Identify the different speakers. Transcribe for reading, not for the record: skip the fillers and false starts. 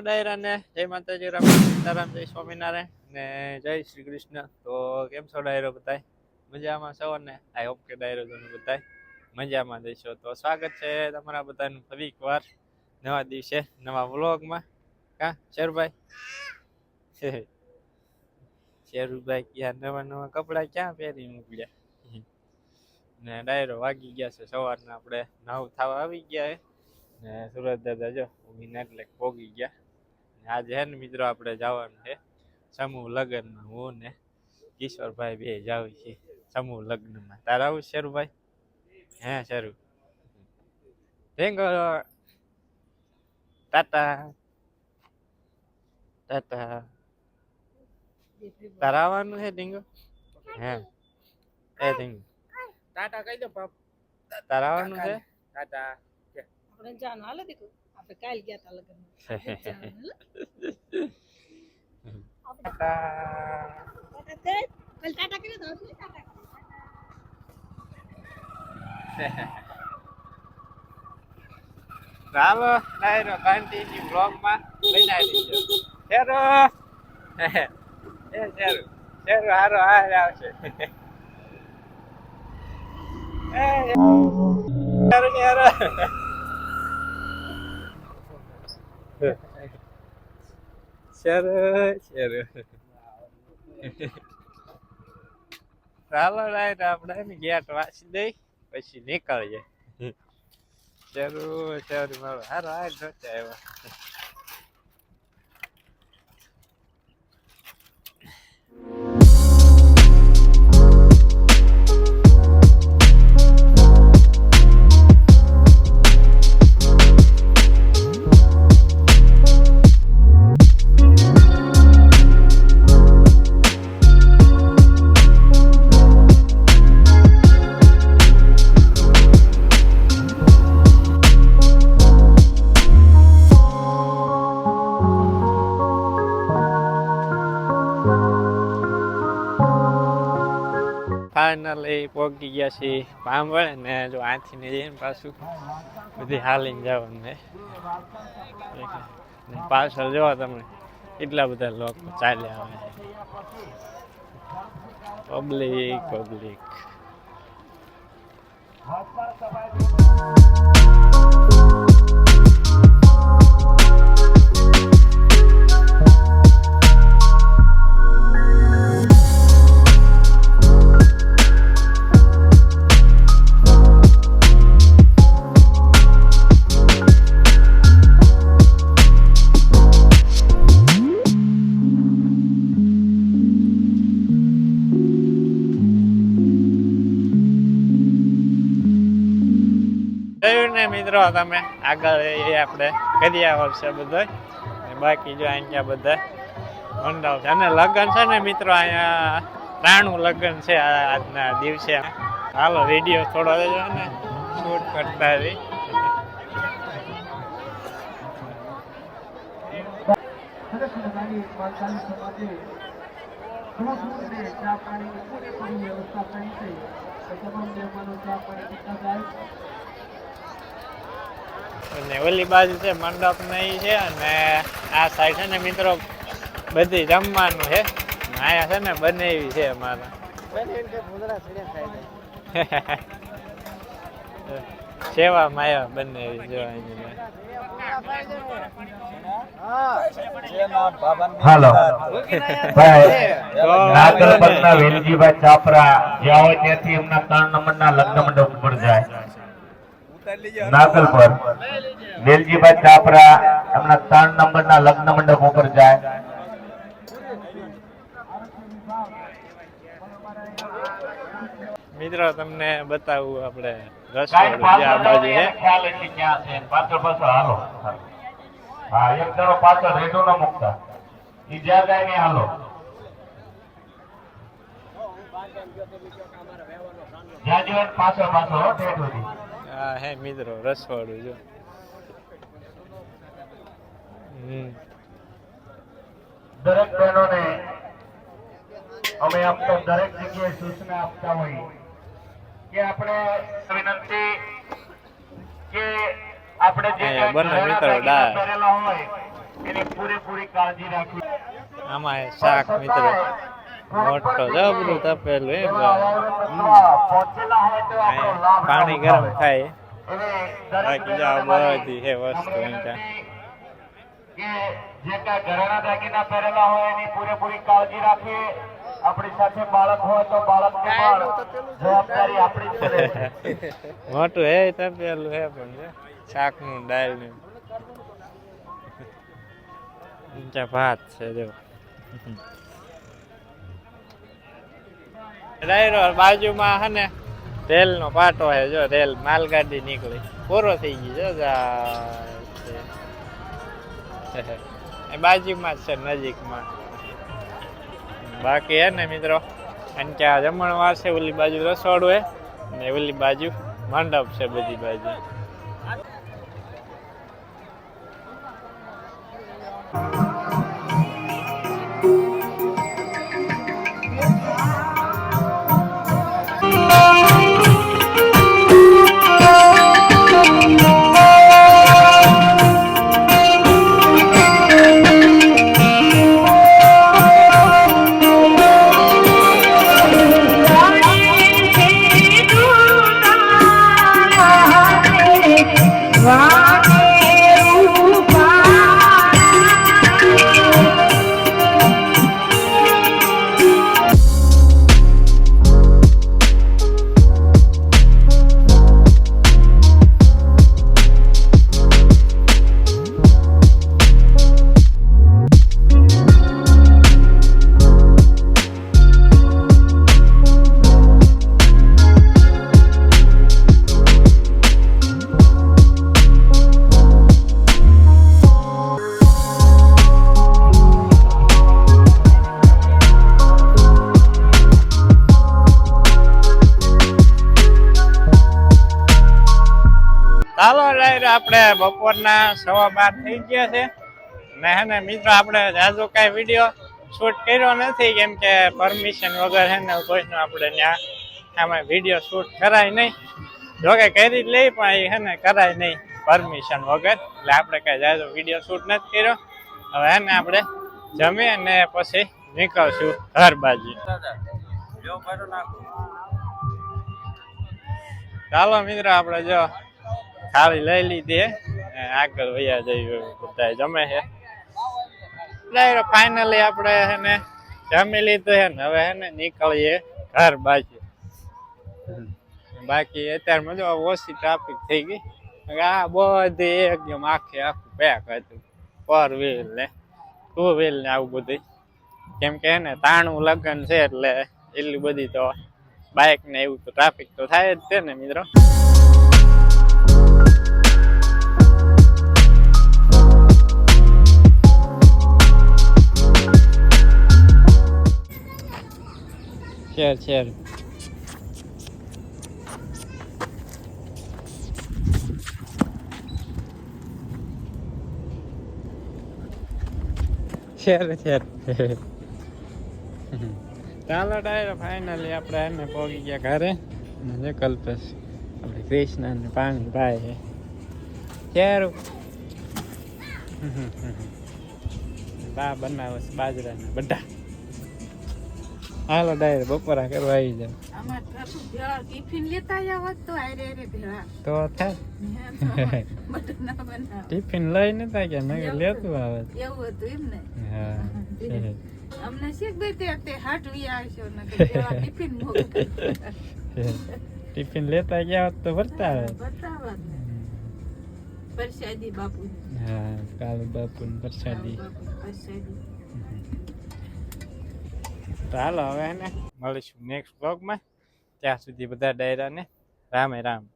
Speaker 1: ડાયરાને જય માતાજી, રામ સીતારામ, જય સ્વામિનારાયણ ને જય શ્રી કૃષ્ણ. તો કેમ છો ડાયરો બધાય? મજામાં છો ને? આઈ હોપ કે ડાયરો તમે બધાય મજામાં દેશો. તો સ્વાગત છે તમારા બધાનું ફરી એકવાર નવા દિવસે નવા વ્લોગમાં. કા શેરુભાઈ? શેરુભાઈ ક્યાં નવા નવા કપડા ક્યાં પહેરી મૂક્યા ને ડાયરો વાગી ગયા છે સવારના. આપણે 9 થવા આવી ગયા ને સુરત દાદા જો ઉગીને એટલે પોગી ગયા. આજે હે ને મિત્રો આપણે જવાનું છે સમૂહ લગ્નમાં. હું ને કિશોરભાઈ બે જાવ છે સમૂહ લગ્નમાં. તારે આવું શેરુભાઈ? હે શેરુ? ઢેંગો ટાટા ટાટા. તારે આવવાનું છે ઢીંગો? હે એ ઢીંગો
Speaker 2: ટાટા કહી દો બાપ.
Speaker 1: તારે આવવાનું છે?
Speaker 2: ટાટા
Speaker 3: આપણે જાન હાલે દીકુ. આપણે કાલ ગયા તા લગન.
Speaker 1: ચાલો ડાયરો કન્ટિન્યુ બ્લોગમાં લઈને આવી દીધો. શેરો એ શેરુ શેરુ હારો હારે આવશે. એ શેરુ શેરુ શેરુ શેરુ. ચાલો ડાયરો આપણે ગેટ વાંચી દઈ પછી નીકળીએ. શેરુ શેરુ મારો હારો હાર જોતા આવ્યો. ફાઇનલી પહોંચી ગયા છીએ પાંભળ ને જો આથી ને જઈને પાછું બધી હાલીને જવાનું ને પાછળ જોવા તમે એટલા બધા લોકો ચાલ્યા આવે. Public public. મિત્રો તમે આગળ આપણે કર્યા વર્ષે બધા બાકી જો અહીંયા બધા મંડપ છે અને લગ્ન છે ને મિત્રો. અહીંયા રાણું લગ્ન છે આજના દિવસે. હાલો વિડીયો થોડો ને શૂટ કરતા રહી. અને ઓલી બાજુ છે મંડપ નહીં છે અને આ સાઈડ છે ને મિત્રો બધી જમવાનું છે. આયા છે ને બનાવી છે અમારા સેવા માયા બનાવી જો.
Speaker 4: હાલો નાગલપરના વેલજીભાઈ ચાપરા જ્યાં હોય ત્યાંથી એમના 3 નંબરના લગ્ન મંડપ ઉપર જાય. નાગલપર વેલજીભાઈ ચાપરા એમના 3 નંબરના લગ્ન મંડપ ઉપર જાય.
Speaker 1: મિત્રો તમને બતાવું આપણે રસોડું જે આ બાજુ છે.
Speaker 4: પાછળ પાછળ હાલો. હા એક જણો પાછળ રેડો ન મૂકતા ઈ જ્યાં જાય ને હાલો. જ્યાં જીવન પાછળ પાછળ હો ઠેઠ સુધી.
Speaker 1: હા હે મિત્રો રસોડું જો.
Speaker 4: દરેક બહેનોને અમે આપતા દરેક જગ્યાએ સૂચના આપતા હોય કે આપણે વિનંતી કે આપણે જે
Speaker 1: બંને મિત્રો ડાળ
Speaker 4: કરેલા હોય એની પૂરેપૂરી કાળજી રાખવી.
Speaker 1: આમાં શાક મિત્રો મોટો જબરું તપેલું હે
Speaker 4: પહોંચેલા હોય તો આપણો લાભ
Speaker 1: પાણી ગરમ થાય
Speaker 4: એને
Speaker 1: બાકી જો આ બધી છે વસ્તુ અહીંયા
Speaker 4: કે જે કાંઈ ઘરેણા દાગીના પહેરેલા હોય એની પૂરેપૂરી કાળજી રાખીએ. આપણી સાથે બાળક હોય તો બાળકને પણ જવાબદારી આપણી જ પડે છે.
Speaker 1: મોટું હે તપેલું હે પણ છે શાકનું દાળનું ઊંચા ભાત છે જો ડાયરો બાજુમાં હે ને રેલ નો પાટો હે જો રેલ માલગાડી નીકળી પૂરો થઈ ગઈ જો એ બાજુમાં જ છે નજીકમાં બાકી હે ને મિત્રો અને કે આ જમણવાર છે ઓલી બાજુ રસોડું હે ને ઓલી બાજુ મંડપ છે બધી બાજુ ચાલો આપણે બપોરના 12:15 થઈ ગયા છે ને હે ને મિત્રો આપણે જાજો કાંઈ વિડીયો શૂટ કર્યો નથી કેમ કે પરમિશન વગર હે ને કોઈનો આપણે ત્યાં આમાં વિડીયો શૂટ કરાય નહીં જોકે કરી જ લઈ પણ એ હે ને કરાય નહીં પરમિશન વગર એટલે આપણે કાંઈ જાજો વિડીયો શૂટ નથી કર્યો હવે હે ને આપણે જમી અને પછી નીકળશું ઘર બાજુ ચાલો મિત્રો આપણે જો થાળી લઈ લીધી આગળ વયા જઈએ બધા જમે છે ફાઇનલી આપણે હે ને જમી લીધું છે ને હવે હે ને નીકળીએ ઘર બાજુ બાકી અત્યારમાં જો ઓછી ટ્રાફિક થઈ ગઈ આ બધી એકદમ આખું પેક હતું 4 વ્હીલ ને 2 વ્હીલ ને આવું બધું કેમ કે હે ને તાણું લગ્ન છે એટલે એટલી બધી તો બાઇક ને એવું તો ટ્રાફિક તો થાય જ છે ને મિત્રો શેર ચાલો ડાયરો ફાઇનલી આપણે એને પહોંચી ગયા ઘરે અને કલ્પેશ આપણે કૃષ્ણ ને પાણી પાય છે બા બનાવે છે બાજરાના બધા હાલો ડાયર બપોરા કરવા આવી જાય
Speaker 3: ટિફિન લેતા આવત તો આરે ભેળા
Speaker 1: તો થાય ટિફિન લઈ નતા ગયા મેં લેતું આવે
Speaker 3: એવું હતું એમ ને
Speaker 1: હા
Speaker 3: અમને શીખ દે તે હાટવી આવશો ને ટિફિન
Speaker 1: ટિફિન લેતા ગયા હોત તો ભરતા આવે
Speaker 3: પરસાદી બાપુ
Speaker 1: હા કાલુ બાપુ પ્રસાદી તો હાલો હવે ને મળીશું નેક્સ્ટ બ્લોગમાં ત્યાં સુધી બધા ડાયરાને રામે રામ